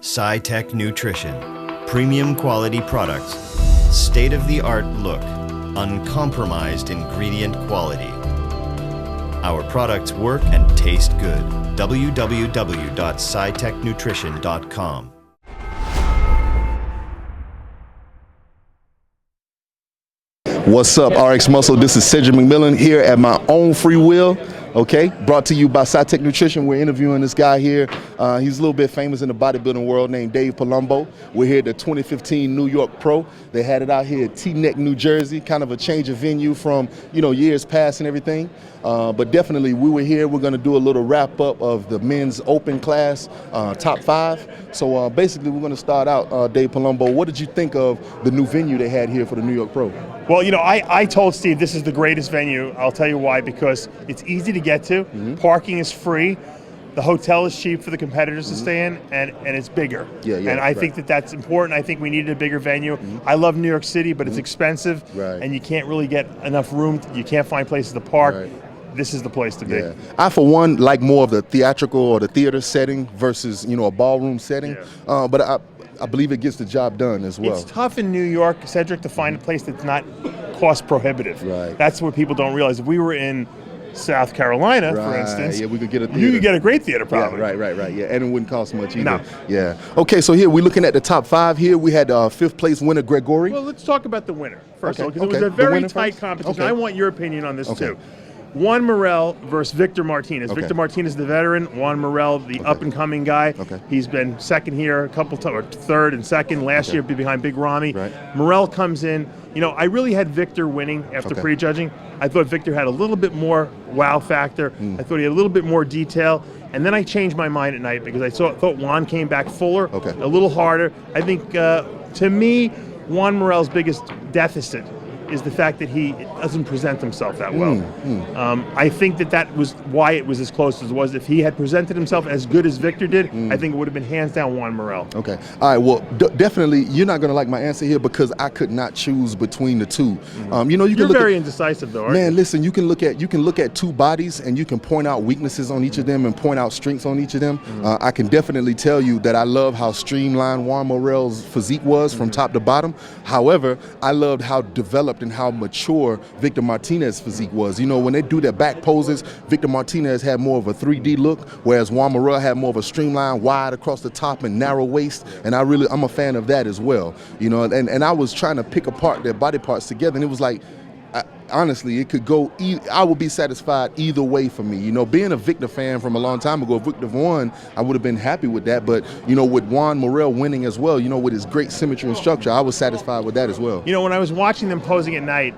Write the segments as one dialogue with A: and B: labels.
A: SciTech Nutrition. Premium quality products. State-of-the-art look. Uncompromised ingredient quality. Our products work and taste good. www.scitechnutrition.com.
B: What's up, RX Muscle? This is Cedric McMillan here at my own free will. Okay, brought to you by SciTech Nutrition. We're interviewing this guy here. He's a little bit famous in the bodybuilding world, named Dave Palumbo. We're here at the 2015 New York Pro. They had it out here at Teaneck, New Jersey. Kind of a change of venue from, years past and everything. But definitely, we were here. We're going to do a little wrap up of the men's open class, top 5. So basically, we're going to start out, Dave Palumbo. What did you think of the new venue they had here for the New York Pro?
C: Well, I told Steve this is the greatest venue. I'll tell you why, because it's easy to get to. Parking is free. The hotel is cheap for the competitors to stay in, and it's bigger. And I think that's important. I think we needed a bigger venue. I love New York City, but it's expensive, and you can't really get enough room. You can't find places to park. This is the place to be.
B: I, for one, like more of the theatrical or the theater setting versus, a ballroom setting. But I believe it gets the job done as well.
C: It's tough in New York, Cedric, to find a place that's not cost prohibitive. That's what people don't realize. If we were in South Carolina, for instance,
B: we could get a theater.
C: You could get a great theater, probably.
B: And it wouldn't cost much either.
C: No.
B: Okay, so here we're looking at the top 5 here. We had 5th place winner, Gregory.
C: Well, let's talk about the winner first, because it was a very tight competition. I want your opinion on this, too. Juan Morel versus Victor Martinez. Victor Martinez, the veteran. Juan Morel, the up-and-coming guy. He's been second here a couple times, or third and second. Last year behind Big Ramy. Morel comes in. I really had Victor winning after prejudging. I thought Victor had a little bit more wow factor. I thought he had a little bit more detail. And then I changed my mind at night because I thought Juan came back fuller, a little harder. I think, to me, Juan Morel's biggest deficit is the fact that he doesn't present himself that well. I think that was why it was as close as it was. If he had presented himself as good as Victor did, I think it would have been hands down Juan Morel.
B: Okay. All right. Well, definitely, you're not going to like my answer here because I could not choose between the two.
C: You're very indecisive, though, aren't you?
B: Man, listen. You can look at two bodies and you can point out weaknesses on each of them and point out strengths on each of them. I can definitely tell you that I love how streamlined Juan Morel's physique was from top to bottom. However, I loved how developed and how mature Victor Martinez's physique was. When they do their back poses, Victor Martinez had more of a 3D look, whereas Juan Morel had more of a streamline, wide across the top and narrow waist, and I'm a fan of that as well. And I was trying to pick apart their body parts together, and it was like, honestly, it could go. I would be satisfied either way for me. Being a Victor fan from a long time ago, Victor won, I would have been happy with that. But with Juan Morel winning as well, with his great symmetry and structure, I was satisfied with that as well.
C: When I was watching them posing at night,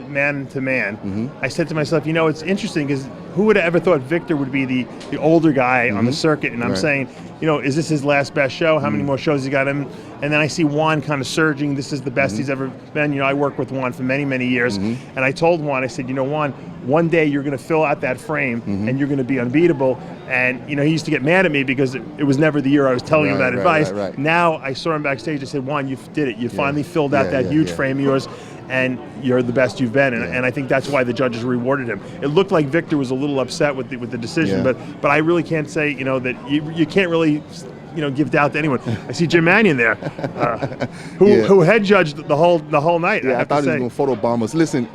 C: man to man, I said to myself, it's interesting because who would have ever thought Victor would be the older guy on the circuit? And I'm saying, is this his last best show? How many more shows he got him? And then I see Juan kind of surging. This is the best he's ever been. I worked with Juan for many, many years. And I told Juan, I said, Juan, one day you're going to fill out that frame and you're going to be unbeatable. And, he used to get mad at me because it was never the year I was telling him that advice. Now I saw him backstage. I said, Juan, you did it. You finally filled out that huge frame of yours. And you're the best you've been, and I think that's why the judges rewarded him. It looked like Victor was a little upset with the decision, but I really can't say that you can't really give doubt to anyone. I see Jim Manion there, who head judged the whole night.
B: I thought he was going to photobomb us. Listen.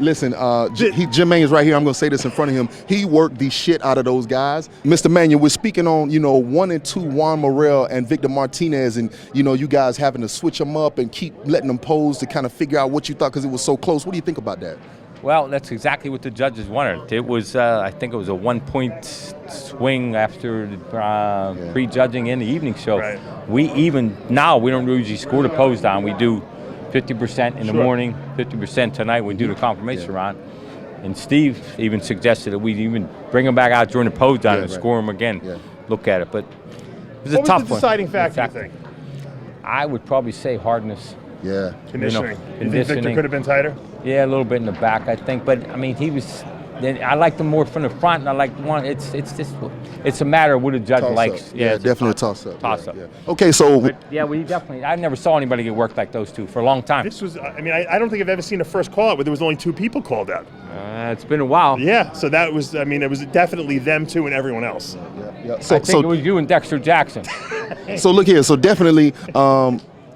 B: Jim Manion's right here. I'm going to say this in front of him. He worked the shit out of those guys. Mr. Manion, we're speaking on 1 and 2 Juan Morel and Victor Martinez, and you guys having to switch them up and keep letting them pose to kind of figure out what you thought because it was so close. What do you think about that?
D: Well, that's exactly what the judges wanted. It was, I think it was a 1-point swing after prejudging in the evening show. We don't usually score the pose down. We do 50% in the morning, 50% tonight. We do the confirmation round. And Steve even suggested that we even bring them back out during the pose down and score them again. Look at it. But it was a tough one.
C: What was the deciding factor, you think?
D: I would probably say hardness.
C: Conditioning. You think Victor could have been tighter?
D: Yeah, a little bit in the back, I think. But, he was then I like them more from the front, and I like one. It's a matter of what a judge likes.
B: Yeah, definitely a toss up.
D: Toss up.
B: Yeah. Okay, so
D: But, yeah, we definitely. I never saw anybody get worked like those two for a long time.
C: This was, I mean, I don't think I've ever seen a first call out where there was only 2 people called out.
D: It's been a while.
C: Yeah, so that was, I mean, it was definitely them two and everyone else.
B: yeah.
D: I think it was you and Dexter Jackson.
B: So look here. So definitely,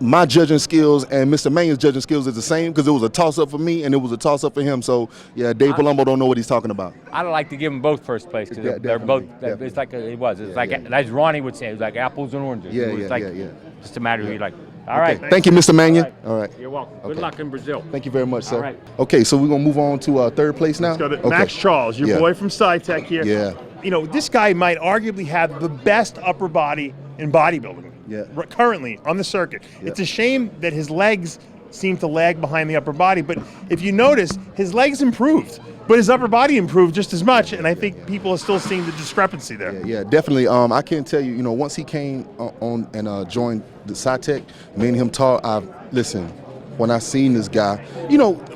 B: my judging skills and Mr. Manion's judging skills is the same because it was a toss-up for me and it was a toss-up for him. So yeah, Dave Palumbo don't know what he's talking about.
D: I'd like to give them both first place because
B: Yeah,
D: they're both.
B: definitely.
D: It's like it's like as Ronnie would say, it was like apples and oranges.
B: Yeah,
D: it was
B: yeah,
D: like
B: yeah.
D: just a matter of you like. All right.
B: Thank you, Mr. Manion. All right.
D: You're welcome. Good
B: Okay.
D: luck in Brazil.
B: Thank you very much, sir.
D: All right.
B: Okay, so we're gonna move on to third place now.
C: Let's go to
B: Okay.
C: Max Charles, your
B: Yeah.
C: boy from SciTech here.
B: Yeah.
C: You know, this guy might arguably have the best upper body in bodybuilding currently on the circuit.
B: Yeah.
C: It's a shame that his legs seem to lag behind the upper body, but if you notice, his legs improved, but his upper body improved just as much, and I think people are still seeing the discrepancy there.
B: Yeah, definitely. I can't tell you, once he came on and joined the SciTech, me and him talk, listen, when I seen this guy,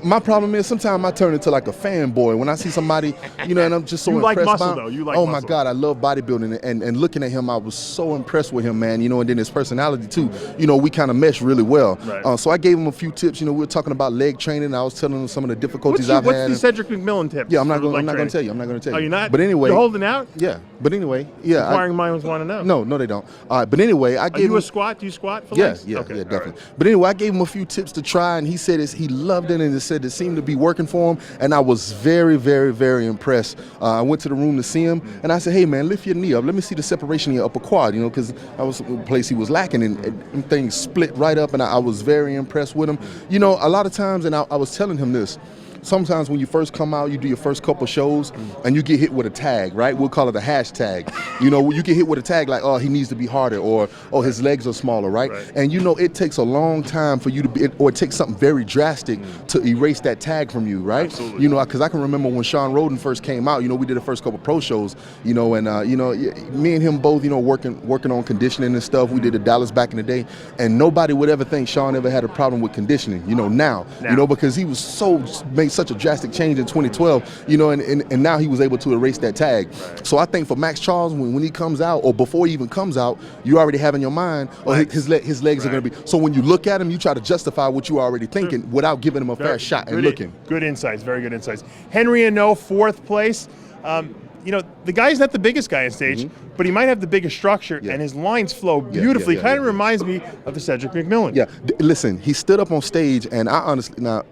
B: my problem is sometimes I turn into like a fanboy when I see somebody, and I'm just so
C: You like
B: impressed
C: muscle,
B: by him.
C: though. You like
B: oh
C: muscle.
B: my God, I love bodybuilding, and looking at him, I was so impressed with him, man. And then his personality too. We kind of mesh really well.
C: Right.
B: So I gave him a few tips. We were talking about leg training. And I was telling him some of the difficulties I've
C: What's
B: had.
C: the Cedric McMillan tips?
B: Yeah, I'm not
C: for
B: going
C: leg
B: to
C: training?
B: tell you. I'm not going to tell you.
C: Oh, you're not?
B: But anyway,
C: You're holding out?
B: Yeah. But anyway, yeah.
C: Inquiring minds want to know.
B: No, they don't. All right, but anyway, I
C: Are
B: gave
C: you
B: him.
C: a squat? Do you squat for
B: Yeah,
C: legs?
B: yeah,
C: Okay, all
B: definitely.
C: right.
B: But anyway, I gave him a few tips to try, and he said he loved it, and he said it seemed to be working for him, and I was very, very, very impressed. I went to the room to see him, and I said, "Hey, man, lift your knee up. Let me see the separation in your upper quad," because that was the place he was lacking, and things split right up, and I was very impressed with him. A lot of times, and I was telling him this. Sometimes when you first come out, you do your first couple shows, and you get hit with a tag, right? We'll call it a hashtag. You get hit with a tag like, oh, he needs to be harder, or oh, his legs are smaller, right? And it takes a long time for you to be, or it takes something very drastic to erase that tag from you, right?
C: Absolutely.
B: Because I can remember when Sean Roden first came out. We did the first couple pro shows, and me and him both, working on conditioning and stuff. We did the Dallas back in the day, and nobody would ever think Sean ever had a problem with conditioning. Now, because he was made such a drastic change in 2012, and now he was able to erase that tag. Right. So I think for Max Charles, when he comes out, or before he even comes out, you already have in your mind, his legs are going to be. So when you look at him, you try to justify what you are already thinking without giving him a fair shot and looking.
C: Good insights, very good insights. Henry Ano, 4th place. The guy's not the biggest guy on stage, but he might have the biggest structure, and his lines flow beautifully. Kind of reminds me of the Cedric McMillan.
B: Yeah, listen, he stood up on stage, and I honestly, now,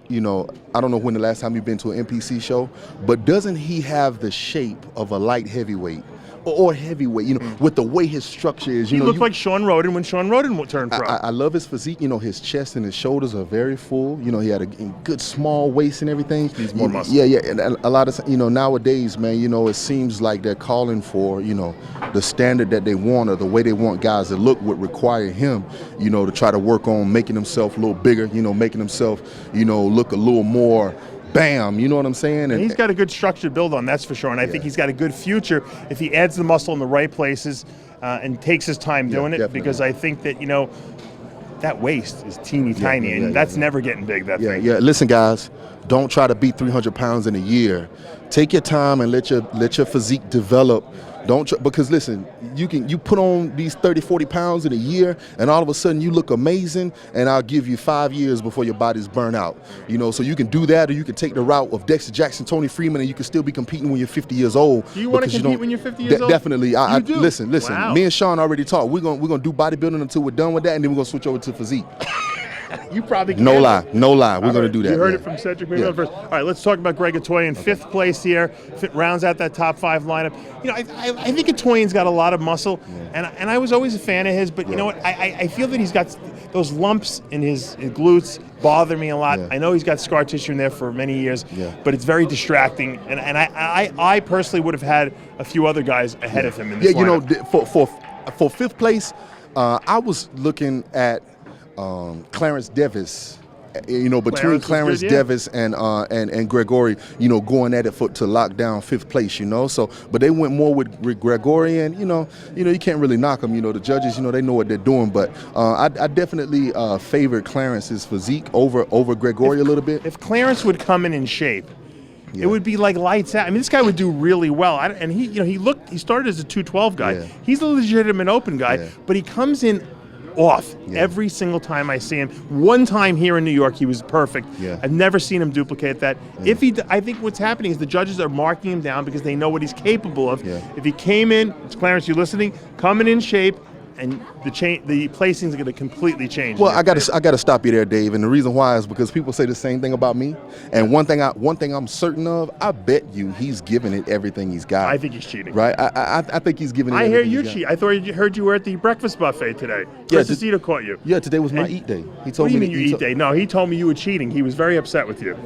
B: I don't know when the last time you've been to an NPC show, but doesn't he have the shape of a light heavyweight? Or heavyweight, with the way his structure is.
C: He looked like Sean Roden when Sean Roden turned pro.
B: I love his physique. His chest and his shoulders are very full. He had a good small waist and everything.
C: Needs more muscle.
B: Yeah, and a lot of, nowadays, man, it seems like they're calling for, the standard that they want or the way they want guys to look would require him, to try to work on making himself a little bigger, making himself, look a little more bam, you know what I'm saying?
C: And he's got a good structure to build on, that's for sure. And I think he's got a good future if he adds the muscle in the right places and takes his time doing it.
B: Definitely.
C: Because I think that, that waist is teeny tiny, and that's never getting big, that thing.
B: Yeah, listen, guys, don't try to beat 300 pounds in a year. Take your time and let your physique develop. Because listen, you put on these 30, 40 pounds in a year, and all of a sudden you look amazing, and I'll give you 5 years before your body's burnt out. So you can do that, or you can take the route of Dexter Jackson, Tony Freeman, and you can still be competing when you're 50 years old.
C: Do you want to compete when you're 50 years old?
B: Definitely.
C: You do?
B: Listen.
C: Wow.
B: Me and Sean already talked. We're gonna do bodybuilding until we're done with that, and then we're gonna switch over to physique.
C: You probably can.
B: No lie. We're going to do that.
C: You heard it from Cedric McMillan first. All right, let's talk about Greg Atoyan, 5th place here. Rounds out that top 5 lineup. I think Atoyan's got a lot of muscle, and I was always a fan of his. But you know what? I feel that he's got those lumps in his glutes bother me a lot. I know he's got scar tissue in there for many years, but it's very distracting. And I personally would have had a few other guys ahead of him in this lineup.
B: For 5th place, I was looking at Clarence Davis, between Clarence Davis and Gregory, going at it to lock down 5th place, So, but they went more with Gregory, and you can't really knock them. The judges, they know what they're doing. But I definitely favored Clarence's physique over Gregory a little bit.
C: If Clarence would come in shape, it would be like lights out. I mean, this guy would do really well. And he started as a 212 guy.
B: Yeah.
C: He's a legitimate open guy,
B: Yeah.
C: but he comes in off every single time I see him. One time here in New York, he was perfect.
B: Yeah.
C: I've never seen him duplicate that. I think what's happening is the judges are marking him down because they know what he's capable of.
B: Yeah.
C: If he came in, Clarence, you listening? Coming in shape, and the placings are going to completely change.
B: Well, I got to stop you there, Dave. And the reason why is because people say the same thing about me. And one thing I'm certain of, I bet you he's giving it everything he's got.
C: I think he's cheating.
B: Right? I think he's giving it.
C: I hear
B: everything
C: you
B: he's
C: cheat.
B: got.
C: I thought I heard you were at the breakfast buffet today. Chris Aceto caught you.
B: Yeah, today was my eat day. He told
C: What do you
B: me
C: mean you eat day? No, he told me you were cheating. He was very upset with you.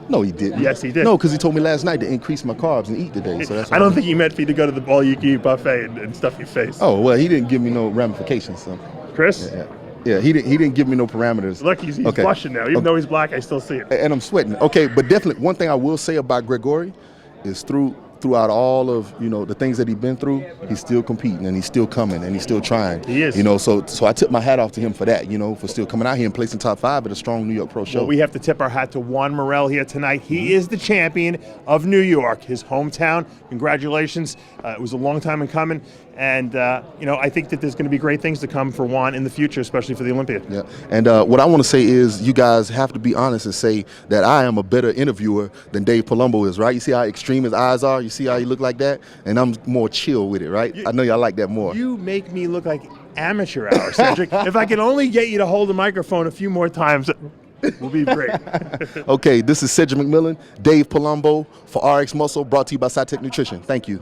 B: No, he didn't.
C: Yes, he did.
B: No, because he told me last night to increase my carbs and eat today. So that's.
C: I don't think he meant for you to go to the all-you-can-eat buffet and stuff your face.
B: Oh well, he didn't give me no ramifications. So.
C: Chris?
B: Yeah, he didn't give me no parameters.
C: Look, he's blushing now. Even though he's black, I still see it.
B: And I'm sweating. Okay, but definitely one thing I will say about Gregory is throughout all of the things that he's been through, he's still competing and he's still coming and he's still trying.
C: He is.
B: So I tip my hat off to him for that. For still coming out here and placing top 5 at a strong New York Pro show.
C: Well, we have to tip our hat to Juan Morel here tonight. He is the champion of New York, his hometown. Congratulations. It was a long time in coming. And, I think that there's going to be great things to come for Juan in the future, especially for the Olympia.
B: Yeah. And what I want to say is you guys have to be honest and say that I am a better interviewer than Dave Palumbo is, right? You see how extreme his eyes are? You see how he look like that? And I'm more chill with it, right? I know y'all like that more.
C: You make me look like amateur hour, Cedric. If I can only get you to hold the microphone a few more times, we'll be great.
B: Okay, this is Cedric McMillan, Dave Palumbo for RX Muscle, brought to you by SciTech Nutrition. Thank you.